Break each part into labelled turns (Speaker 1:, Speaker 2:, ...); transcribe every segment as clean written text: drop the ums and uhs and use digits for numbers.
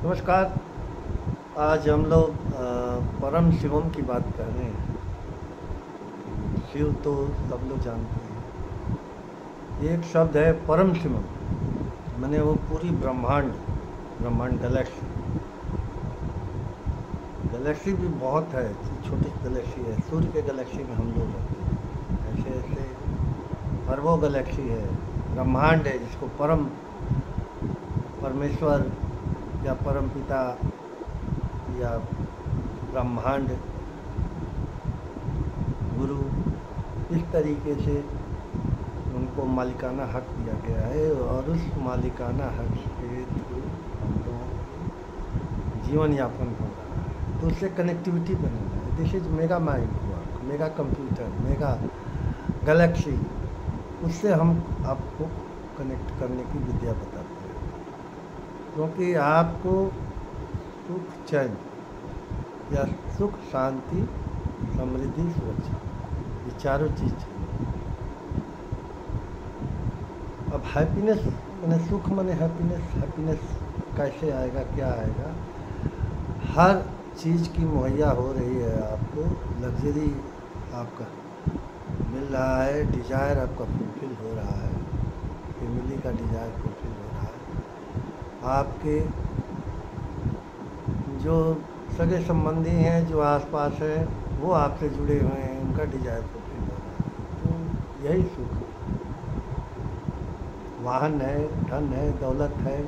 Speaker 1: नमस्कार। आज हम लोग परम शिवम की बात कर रहे हैं। शिव तो सब लोग जानते हैं। एक शब्द है परम शिवम, माने वो पूरी ब्रह्मांड ब्रह्मांड गैलेक्सी। गैलेक्सी भी बहुत है, छोटी गैलेक्सी है, सूर्य के गैलेक्सी में हम लोग रहते हैं। ऐसे ऐसे अरबों गैलेक्सी है, ब्रह्मांड है जिसको परम परमेश्वर या परम पिता या ब्रह्मांड गुरु, इस तरीके से उनको मालिकाना हक दिया गया है और उस मालिकाना हक के थ्रू हम लोग जीवन यापन हो रहा है। तो उससे कनेक्टिविटी बनाना है। This is mega mind work, mega computer, mega Galaxy. उससे हम आपको कनेक्ट करने की विद्या बताते हैं, क्योंकि आपको सुख चैन या सुख शांति समृद्धि सुरक्षा, ये चारों चीज़ चाहिए। अब हैप्पीनेस मैंने सुख माने हैप्पीनेस, हैप्पीनेस कैसे आएगा, क्या आएगा? हर चीज़ की मुहैया हो रही है आपको, लग्जरी आपका मिल रहा है, डिज़ायर आपका फुलफिल हो रहा है, फैमिली का डिज़ायर फुलफिल हो रहा है, आपके जो सगे संबंधी हैं जो आसपास है वो आपसे जुड़े हुए हैं, उनका डिजायर फुलफिल हो रहा है। तो यही सुख है। वाहन है, धन है, दौलत है,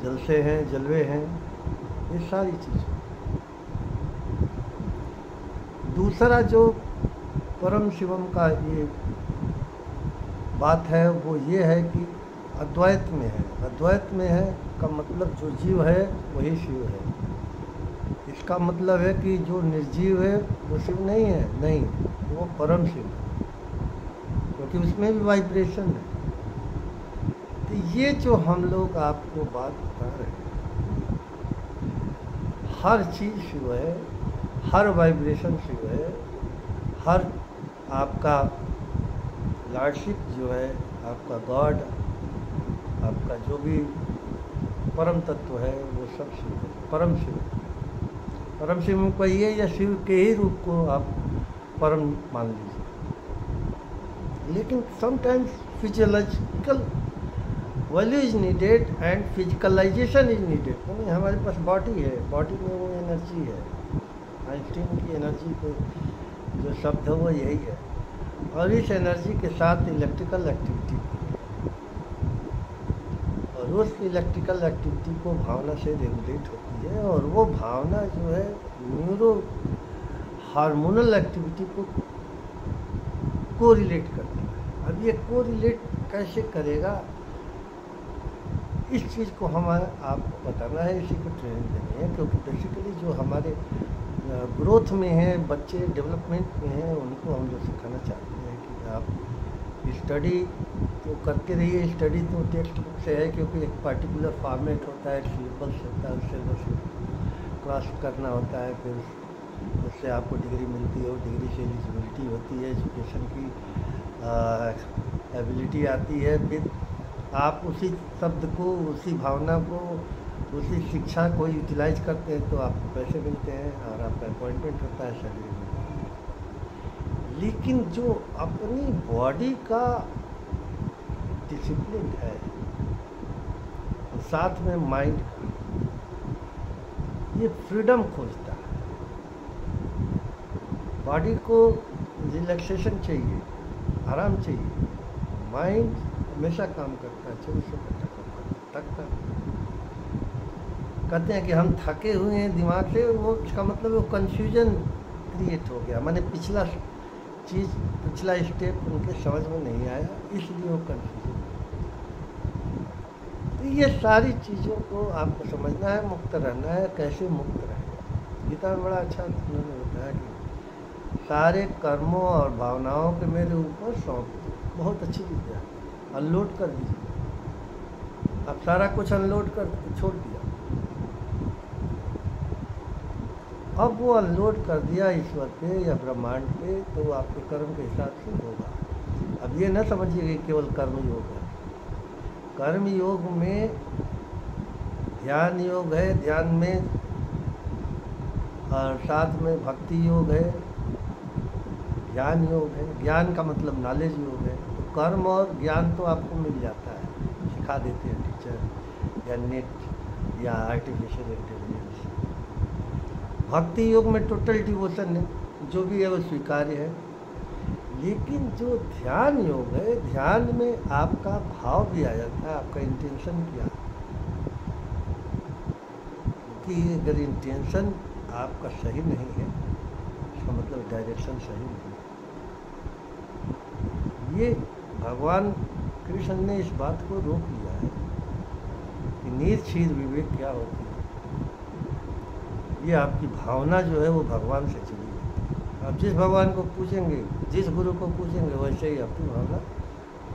Speaker 1: जलसे हैं, जलवे हैं, ये सारी चीज़ें। दूसरा जो परम शिवम का ये बात है वो ये है कि अद्वैत में है। अद्वैत में है का मतलब जो जीव है वही शिव है। इसका मतलब है कि जो निर्जीव है वो शिव नहीं है, नहीं, वो परम शिव है, क्योंकि उसमें भी वाइब्रेशन है। तो ये जो हम लोग आपको बात बता रहे हैं, हर चीज़ शिव है, हर वाइब्रेशन शिव है, हर आपका लॉर्डशिप जो है, आपका गॉड, आपका जो भी परम तत्व है वो सब शिव है, परम शिव। परम शिव में कहिए या शिव के ही रूप को आप परम मान लीजिए। लेकिन sometimes physiological value is needed and physicalization is needed. यानी हमारे पास बॉडी है, बॉडी में वो एनर्जी है, आइंस्टीन की एनर्जी को जो शब्द है वो यही है, और इस एनर्जी के साथ इलेक्ट्रिकल एक्टिविटी, और उस इलेक्ट्रिकल एक्टिविटी को भावना से रेगुलेट होती है, और वो भावना जो है न्यूरो हार्मोनल एक्टिविटी को रिलेट करती है। अब ये को रिलेट कैसे करेगा, इस चीज़ को हमें आपको बताना है, इसी को ट्रेनिंग देनी है। क्योंकि बेसिकली जो हमारे ग्रोथ में है, बच्चे डेवलपमेंट में हैं, उनको हम लोग सिखाना चाहते हैं कि आप स्टडी तो करते रहिए। स्टडी तो टेक्स्ट बुक से है, क्योंकि एक पर्टिकुलर फॉर्मेट होता है, सिलेबस होता है, सिलेबस क्रॉस करना होता है, फिर उससे आपको डिग्री मिलती है, डिग्री से एलिजिबिलिटी होती है, एजुकेशन की एबिलिटी आती है, फिर आप उसी शब्द को, उसी भावना को, उसी शिक्षा को यूटिलाइज करते हैं तो आपको पैसे मिलते हैं और आपका अपॉइंटमेंट होता है, सैलरी मिलती है। लेकिन जो अपनी बॉडी का डिसिप्लिन है, साथ में माइंड का, ये फ्रीडम खोजता है। बॉडी को रिलैक्सेशन चाहिए, आराम चाहिए, माइंड हमेशा काम करता है, 24 घंटा थकता है। कहते हैं कि हम थके हुए हैं दिमाग से, वो इसका मतलब वो कन्फ्यूजन क्रिएट हो गया, माने पिछला चीज़, पिछला स्टेप उनके समझ में नहीं आया, इसलिए वो कन्फ्यूजन। तो ये सारी चीज़ों को आपको समझना है, मुक्त रहना है। कैसे मुक्त रहेगा? गीता में बड़ा अच्छा उन्होंने बताया कि सारे कर्मों और भावनाओं के मेरे ऊपर सौंप दो। बहुत अच्छी विद्या, अनलोड कर दीजिए। अब सारा कुछ अनलोड कर छोड़ दिया, अब वो अनलोड कर दिया ईश्वर पे या ब्रह्मांड पे, तो आपके कर्म के हिसाब से होगा। अब ये न समझिए कि केवल कर्म योग है। कर्म योग में ध्यान योग है, ध्यान में और साथ में भक्ति योग है, ज्ञान योग है। ज्ञान का मतलब नॉलेज योग है। तो कर्म और ज्ञान तो आपको मिल जाता है, सिखा देते हैं टीचर या नेट या आर्टिफिशियल इंटेलिजेंस। भक्ति योग में टोटल डिवोशन है, जो भी है वो स्वीकार्य है। लेकिन जो ध्यान योग है, ध्यान में आपका भाव भी आ जाता है, आपका इंटेंशन क्या है। क्योंकि अगर इंटेंशन आपका सही नहीं है, इसका मतलब डायरेक्शन सही नहीं है। ये भगवान कृष्ण ने इस बात को रोक लिया है कि निरक्षीर विवेक क्या होती है। ये आपकी भावना जो है वो भगवान से चली जाती है। आप जिस भगवान को पूछेंगे, जिस गुरु को पूछेंगे, वैसे ही आपकी भावना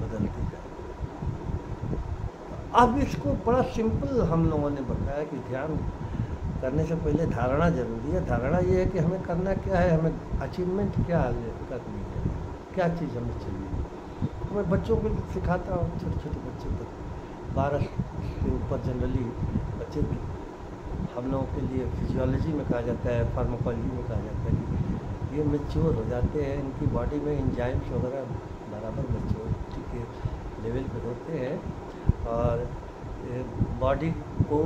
Speaker 1: बदलती जाएगी। अब इसको बड़ा सिंपल हम लोगों ने बताया कि ध्यान करने से पहले धारणा जरूरी है। धारणा ये है कि हमें करना क्या है, हमें अचीवमेंट क्या करनी है, क्या चीज़ हमें चाहिए। मैं बच्चों को सिखाता हूँ, छोटे छोटे बच्चों तक 12 से ऊपर जनरली बच्चे हम लोगों के लिए फिजियोलॉजी में कहा जाता है, फार्माकोलॉजी में कहा जाता है कि ये मैच्योर हो जाते हैं, इनकी बॉडी में एंजाइम्स वगैरह बराबर मैच्योरिटी के लेवल पे होते हैं और बॉडी को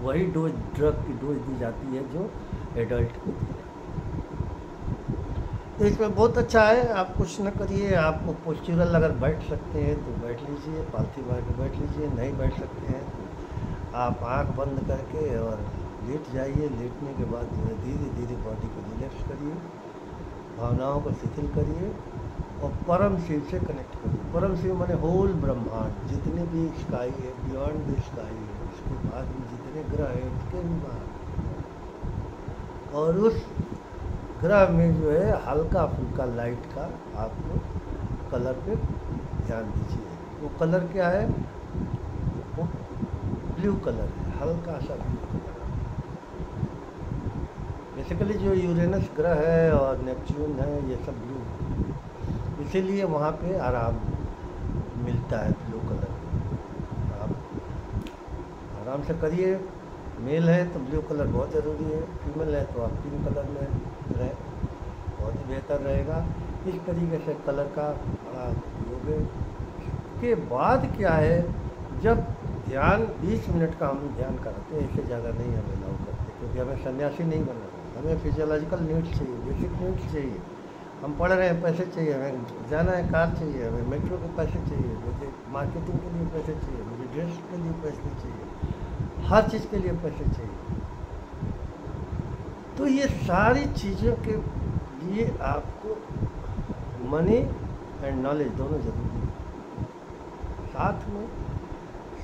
Speaker 1: वही डोज, ड्रग की डोज दी जाती है जो एडल्ट को दी जाती है। तो इसमें बहुत अच्छा है। आप कुछ न करिए, आपको पोस्चरल अगर बैठ सकते हैं तो बैठ लीजिए, पालथी मार के बैठ लीजिए। नहीं बैठ सकते हैं तो आप आंख बंद करके और लेट जाइए। लेटने के बाद जो है धीरे धीरे बॉडी को रिलैक्स करिए, भावनाओं को शिथिल करिए और परम शिव से कनेक्ट करिए। परम शिव माने होल ब्रह्मांड, जितने भी स्काई है, बियॉन्ड द स्काई है, उसके बाद भी जितने ग्रह हैं उसके भी बाहर, और उस ग्रह में जो है हल्का फुल्का लाइट का आपको कलर पे ध्यान दीजिए। वो कलर क्या है, वो ब्लू कलर है, हल्का सा ब्लू कलर। बेसिकली जो यूरेनस ग्रह है और नेपच्यून है, ये सब ब्लू है, इसीलिए वहाँ पे आराम मिलता है ब्लू कलर। आप आराम से करिए। मेल है तो ब्लू कलर बहुत ज़रूरी है, फीमेल है तो आप पिंक कलर में रहे, बहुत ही बेहतर रहेगा। इस तरीके से कलर का बड़ा उपयोग है। के बाद क्या है, जब ध्यान 20 मिनट का हम ध्यान कराते हैं, इससे ज़्यादा नहीं हम अलाउ करते, क्योंकि हमें सन्यासी नहीं बनना है। हमें फिजियोलॉजिकल नीड्स चाहिए, बेसिक नीड्स चाहिए। हम पढ़ रहे हैं, पैसे चाहिए, हमें जाना है, कार चाहिए, हमें मेट्रो के पैसे चाहिए, मुझे मार्केटिंग के लिए पैसे चाहिए, मुझे ड्रेस के लिए पैसे चाहिए, हर चीज़ के लिए पैसे चाहिए। तो ये सारी चीज़ों के लिए आपको मनी एंड नॉलेज दोनों ज़रूरी है। साथ में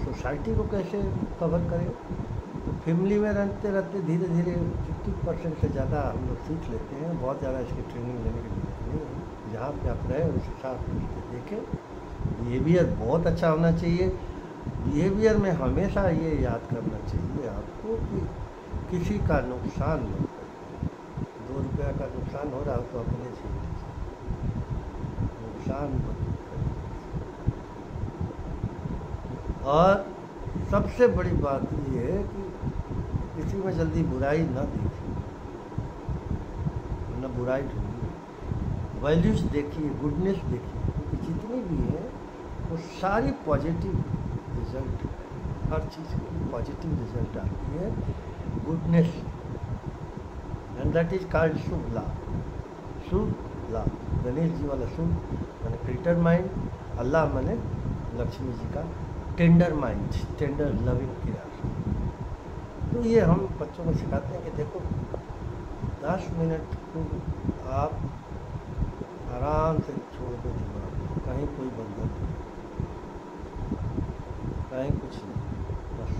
Speaker 1: सोसाइटी को कैसे कवर करें, तो फैमिली में रहते रहते धीरे धीरे 50% से ज़्यादा हम लोग सीख लेते हैं। बहुत ज़्यादा इसकी ट्रेनिंग लेने की जरूरत नहीं है। जहाँ पे आप रहे उस हिसाब से देखें। बिहेवियर बहुत अच्छा होना चाहिए। बिहेवियर में हमेशा ये याद करना चाहिए आपको कि किसी का नुकसान न करें। 2 रुपया का नुकसान हो रहा हो तो अपने से नुकसान मत करें। और सबसे बड़ी बात ये है कि किसी में जल्दी बुराई न देखिए, न बुराई ढूंढिए। वैल्यूज़ देखिए, गुडनेस देखिए, क्योंकि जितनी भी है वो सारी पॉजिटिव रिजल्ट है। हर चीज़ की पॉजिटिव रिजल्ट आती है, goodness, and that is called शुभ लाभ। शुभ लाभ, गणेश जी वाला शुभ मैंने क्रिएटर माइंड, अल्लाह मैंने लक्ष्मी जी का tender mind, tender loving care. तो ये हम बच्चों को सिखाते हैं कि देखो 10 मिनट को आप आराम से छोड़ दो दिमाग, कहीं कोई बंधन नहीं, कहीं कुछ नहीं, बस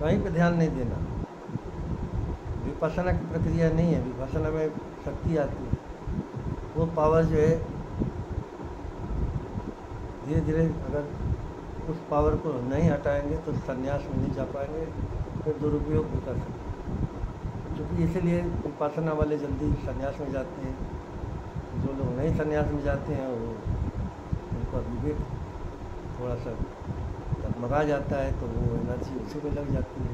Speaker 1: कहीं पे ध्यान नहीं देना। विपස්සना की प्रक्रिया नहीं है। विपස්සना में शक्ति आती है, वो पावर जो है धीरे धीरे अगर उस पावर को नहीं हटाएंगे तो संन्यास में नहीं जा पाएंगे, फिर दुरुपयोग भी कर सकते हैं। क्योंकि इसीलिए विपස්සना वाले जल्दी संन्यास में जाते हैं। जो लोग नहीं संन्यास में जाते हैं वो उनका विवेक थोड़ा सा डगमगा जाता है तो वो एनर्जी उसी में लग जाती है।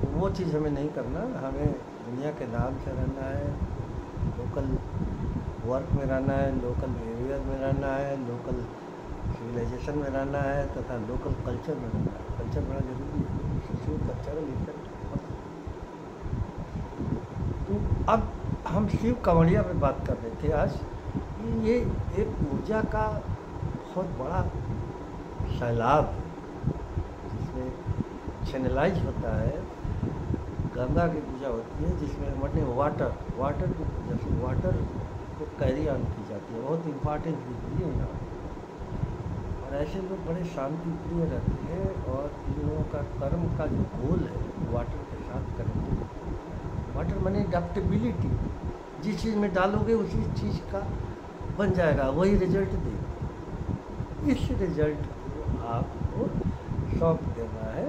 Speaker 1: तो वो चीज़ हमें नहीं करना, हमें दुनिया के नाम से रहना है, लोकल वर्क में रहना है, लोकल बिहेवियर में रहना है, लोकल सिविलाइजेशन में रहना है तथा लोकल कल्चर में रहना है। कल्चर बड़ा जरूरी है, सोशल कल्चरल इफेक्ट। तो अब हम शिव कांवड़िया पे बात कर रहे थे आज कि ये एक ऊर्जा का बहुत बड़ा सैलाब है जिसमें चैनलाइज होता है। गंगा की पूजा होती है जिसमें मटने वाटर की पूजा से वाटर को कैरी ऑन की जाती है, बहुत इम्पॉर्टेंट चीज़ है यहाँ। और ऐसे लोग बड़े शांति प्रिय रहते हैं और इन लोगों का कर्म का जो गोल है वाटर के साथ कनेक्टेड। वाटर माने अडेप्टेबिलिटी, जिस चीज़ में डालोगे उसी चीज़ का बन जाएगा, वही रिजल्ट देगा। इस रिजल्ट को आपको सौंप देना है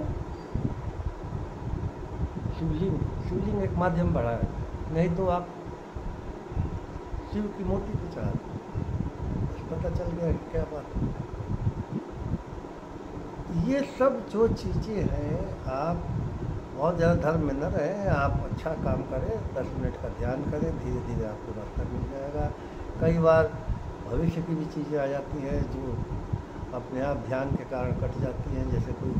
Speaker 1: शिवलिंग। शिवलिंग एक माध्यम बड़ा है, नहीं तो आप शिव की मूर्ति पे चढ़ा दो, पता चल गया कि क्या बात है। ये सब जो चीज़ें हैं, आप बहुत ज़्यादा धर्म में न रहें, आप अच्छा काम करें, 10 मिनट का ध्यान करें, धीरे धीरे आपको रास्ता मिल जाएगा। कई बार भविष्य की भी चीज़ें आ जाती हैं जो अपने आप ध्यान के कारण कट जाती हैं। जैसे कोई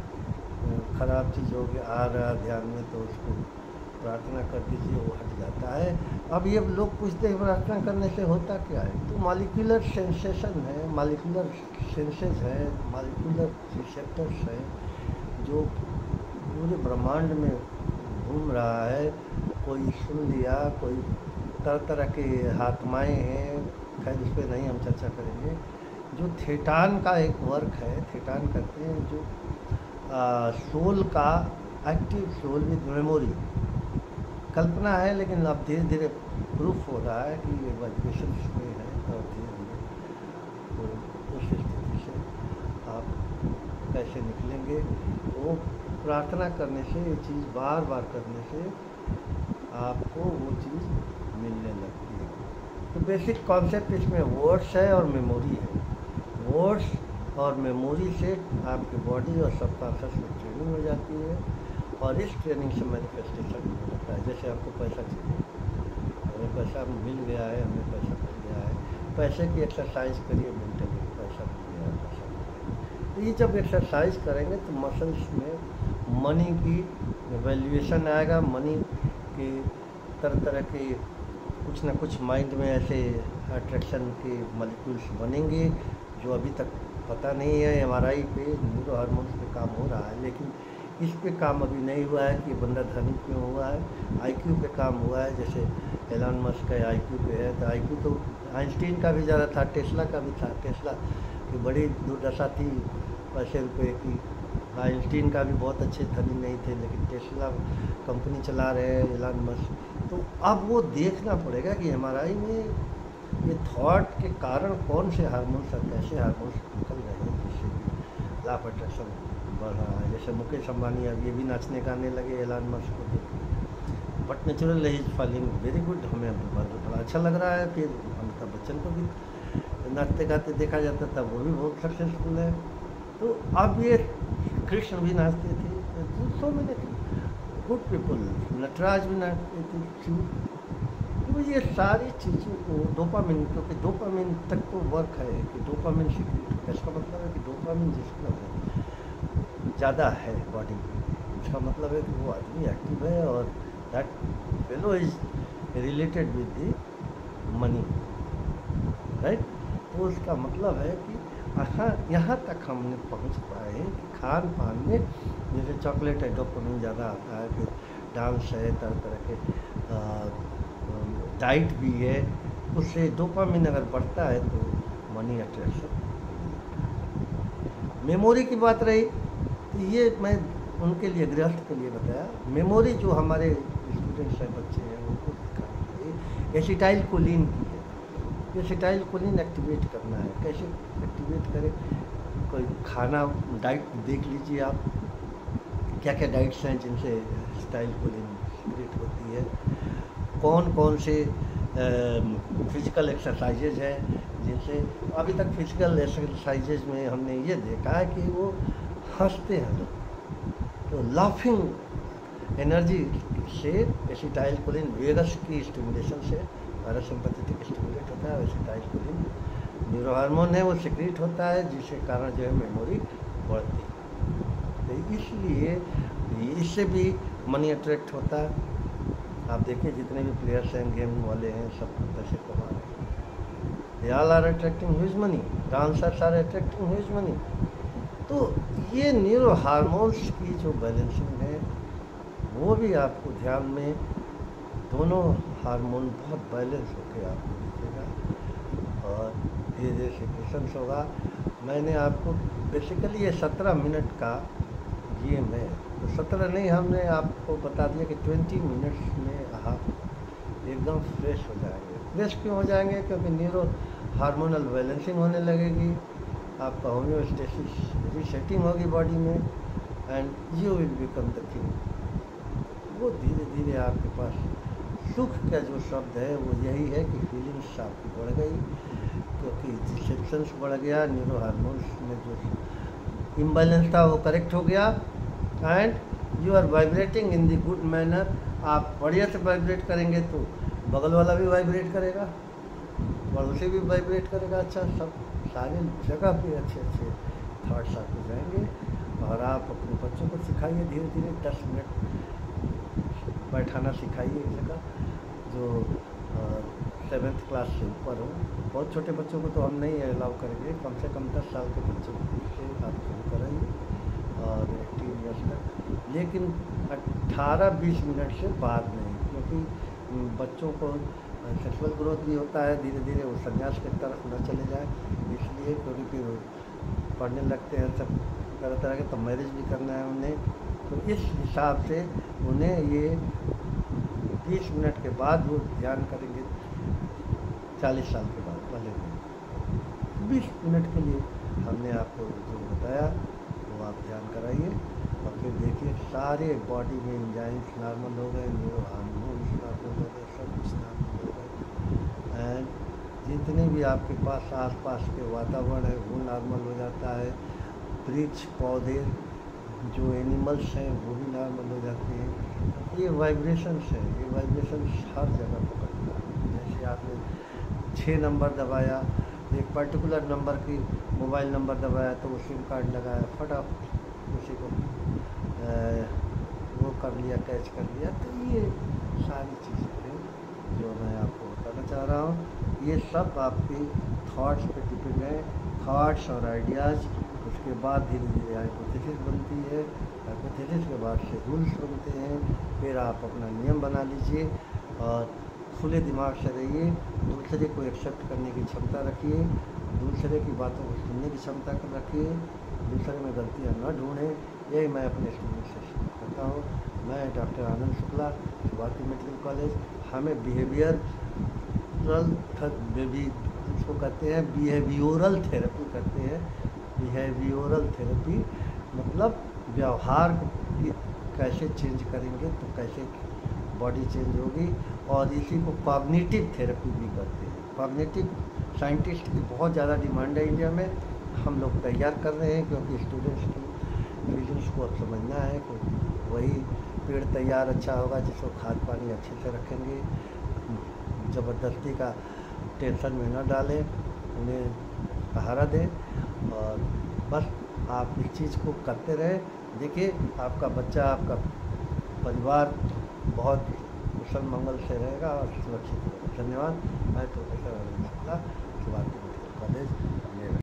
Speaker 1: ख़राब चीज़ हो गया आ रहा ध्यान में तो उसको प्रार्थना कर दीजिए, वो हट जाता है। अब ये लोग पूछते हैं प्रार्थना करने से होता क्या है, तो मॉलिक्यूलर सेंसेशन है, मॉलिक्यूलर सेंसेस है, मॉलिक्यूलर रिसेप्टर्स हैं जो पूरे ब्रह्मांड में घूम रहा है। कोई सुन लिया, कोई तरह तरह के आत्माएँ हैं, खैर उस पर नहीं हम चर्चा करेंगे। जो थेटान का एक वर्क है, थेटान कहते हैं जो सोल का एक्टिव सोल विद मेमोरी, कल्पना है लेकिन अब धीरे धीरे प्रूफ हो रहा है कि ये वाइब्रेशन में है और धीरे धीरे तो उस स्थिति से आप कैसे निकलेंगे। वो प्रार्थना करने से, ये चीज़ बार बार करने से आपको वो चीज़ मिलने लगती है। तो बेसिक कॉन्सेप्ट इसमें वर्ड्स है और मेमोरी है। वर्ड्स और मेमोरी से आपकी बॉडी और सबकॉन्शियस में ट्रेनिंग हो जाती है और इस ट्रेनिंग से मैनिफेस्टेशन हो जाता है। जैसे आपको पैसा चाहिए, हमें पैसा मिल गया है, हमें पैसा मिल गया है, पैसे की एक्सरसाइज करिए, मेंटली पैसा मिल गया है, पैसा मिल गया। तो ये जब एक्सरसाइज करेंगे तो मसल्स में मनी की वैल्यूएशन आएगा, मनी के तरह तरह के कुछ ना कुछ माइंड में ऐसे अट्रैक्शन के मॉलिक्यूल्स बनेंगे जो अभी तक पता नहीं है। एमआरआई पे न्यूरो हार्मोन्स पे काम हो रहा है, लेकिन इस पे काम अभी नहीं हुआ है कि बंदा धनी क्यों हुआ है। आईक्यू पे काम हुआ है, जैसे एलन मस्क का आईक्यू पे है, तो आईक्यू तो आइंस्टीन का भी ज़्यादा था, टेस्ला का भी था। टेस्ला की बड़ी दुर्दशा थी पैसे रुपये की, आइंस्टीन का भी बहुत अच्छे धनी नहीं थे, लेकिन टेस्ला कंपनी चला रहे हैं एलन मस्क। तो अब वो देखना पड़ेगा कि एमआरआई में ये थॉट के कारण कौन से हार्मोन्स और कैसे हार्मोन्स निकल रहे हैं जिससे लॉ ऑफ अट्रैक्शन बढ़ रहा है। जैसे मुकेश अंबानी अब ये भी नाचने गाने लगे एलन मस्क को देख, but natural is feeling very good, हमें बड़ा अच्छा लग रहा है। फिर अमिताभ बच्चन को भी नाचते गाते देखा जाता था, वो भी बहुत सक्सेसफुल है। तो अब ये कृष्ण भी नाचते थे, सो मैंने गुड पीपल, नटराज भी नाचते थे। तो ये सारी चीज़ों को डोपामिन, क्योंकि डोपामिन तक तो वर्क है कि डोपामिन सीक्रेट, इसका मतलब है कि डोपामिन जिसका ज़्यादा है बॉडी में, इसका मतलब है कि वो आदमी एक्टिव है और that fellow is related with the money, right. तो उसका मतलब है कि यहाँ तक हमने पहुँच पाए हैं कि खान पान में जैसे चॉकलेट है डोपामिन ज़्यादा आता है, फिर डांस है, तरह तरह के डाइट भी है, उससे डोपामिन अगर बढ़ता है तो मनी अट्रैक्शन। मेमोरी की बात रही तो ये मैं उनके लिए, गृहस्थ के लिए बताया। मेमोरी जो हमारे स्टूडेंट्स हैं, बच्चे हैं, उनको सिखानी है एसिटाइल कोलिन की है। एसिटाइल कोलिन एक्टिवेट करना है, कैसे एक्टिवेट करें। कोई खाना डाइट देख लीजिए आप, क्या क्या डाइट्स हैं जिनसे एसिटाइल कोलिन सीक्रेट होती है, कौन कौन से फिज़िकल एक्सरसाइजेज हैं जिनसे अभी तक फिजिकल एक्सरसाइजेज में हमने ये देखा है कि वो हंसते हैं लोग, तो लाफिंग एनर्जी से एसिटाइलकोलिन वेगस की स्टिमुलेशन से पैरासिम्पैथेटिक स्टिमुलेट होता है, एसिटाइलकोलिन न्यूरो हार्मोन है, वो सिक्रीट होता है, जिसके कारण जो है मेमोरी बढ़ती है। तो इसलिए इससे भी मनी अट्रैक्ट होता है। आप देखिए जितने भी प्लेयर्स हैं, गेम वाले हैं, सब पैसे कमा रहे हैं। They all are attracting huge money, dancers are attracting huge money. तो ये न्यूरो हार्मोन्स की जो बैलेंसिंग है वो भी आपको ध्यान में, दोनों हार्मोन बहुत बैलेंस होकर आपको दिखेगा और धीरे धीरे सिक्रेशंस होगा। मैंने आपको बेसिकली ये 17 मिनट का गेम है, तो 17 नहीं, हमने आपको बता दिया कि 20 मिनट्स में आप एकदम फ्रेश हो जाएंगे। फ्रेश क्यों हो जाएंगे? क्योंकि न्यूरो हार्मोनल बैलेंसिंग होने लगेगी, आपका होम्योस्टेसिस रीसेटिंग होगी बॉडी में, and you will become the king. वो धीरे धीरे आपके पास सुख का जो शब्द है वो यही है कि फीलिंग्स आपकी बढ़ गई, क्योंकि रिसेप्शंस बढ़ गया, न्यूरो हार्मोन्स में जो इम्बैलेंस था वो करेक्ट हो गया, and you are vibrating in the good manner. आप बढ़िया से वाइब्रेट करेंगे तो बगल वाला भी वाइब्रेट करेगा, पड़ोसी भी वाइब्रेट करेगा, अच्छा सब सारे जगह पे अच्छे अच्छे थाट्स आपको जाएंगे। और आप अपने बच्चों को सिखाइए धीरे धीरे, 10 मिनट बैठाना सिखाइए एक जगह, जो 7th क्लास से ऊपर हो। बहुत छोटे बच्चों को तो हम नहीं अलाउ करेंगे, कम से कम 10 साल के बच्चों से आप शुरू कराइए और 18 ईयर्स तक, लेकिन 18-20 मिनट से बाद नहीं, क्योंकि बच्चों को सेक्सुअल ग्रोथ भी होता है, धीरे धीरे वो संन्यास की तरफ न चले जाए, इसलिए क्योंकि फिर पढ़ने लगते हैं सब तरह तरह के, तो मैरिज भी करना है उन्हें, तो इस हिसाब से उन्हें ये 20 मिनट के बाद वो ध्यान करेंगे, 40 साल के बाद वाले में 20 मिनट के लिए हमने आपको जो बताया वो आप ध्यान कराइए, और फिर देखिए सारे बॉडी में एंजाइम्स नॉर्मल हो गए, न्यूरो हार्मोन्स नॉर्मल हो गए, सब कुछ नॉर्मल हो गए, एंड जितने भी आपके पास आसपास के वातावरण है वो नॉर्मल हो जाता है। वृक्ष पौधे जो एनिमल्स हैं वो भी नॉर्मल हो जाते हैं। ये वाइब्रेशंस है, ये वाइब्रेशंस हर जगह पकड़ता है। जैसे आपने 6 नंबर दबाया, एक पर्टिकुलर नंबर की मोबाइल नंबर दबाया तो वो सिम कार्ड लगाया, फटाफट उसी को वो कर लिया, कैच कर लिया। तो ये सारी चीज़ें हैं जो मैं आपको बताना चाह रहा हूँ। ये सब आपके थॉट्स पे डिपेंड है, थॉट्स और आइडियाज़। उसके बाद धीरे धीरे हाइपोथेसिस बनती है, हाइपोथेसिस के बाद से रूल्स बनते हैं, फिर आप अपना नियम बना लीजिए और खुले दिमाग से रहिए, दूसरे को एक्सेप्ट करने की क्षमता रखिए, दूसरे की बातों को सुनने की क्षमता रखिए, दूसरे में गलतियाँ न ढूंढें। यही मैं अपने स्टूडेंट से करता हूँ। मैं डॉक्टर आनंद शुक्ला, शुरुआती मेडिकल कॉलेज। हमें उसको कहते हैं बिहेवियोरल थेरेपी करते हैं। बिहेवियोरल थेरेपी मतलब व्यवहार कैसे चेंज करेंगे तो कैसे बॉडी चेंज होगी, और इसी को कॉग्निटिव थेरेपी भी करते हैं। कॉग्निटिव साइंटिस्ट की बहुत ज़्यादा डिमांड है इंडिया में, हम लोग तैयार कर रहे हैं, क्योंकि स्टूडेंट्स की फीलिंग्स को अब समझना है कि वही पेड़ तैयार अच्छा होगा जिसको खाद पानी अच्छे से रखेंगे, ज़बरदस्ती का टेंशन में न डालें, उन्हें सहारा दें, और बस आप इस चीज़ को करते रहें। देखिए आपका बच्चा, आपका परिवार बहुत कुशल मंगल से रहेगा और सुरक्षित रहेगा। धन्यवाद। मैं प्रोफेसर आनंद शुक्ला, शुरुआती मेडिकल कॉलेज।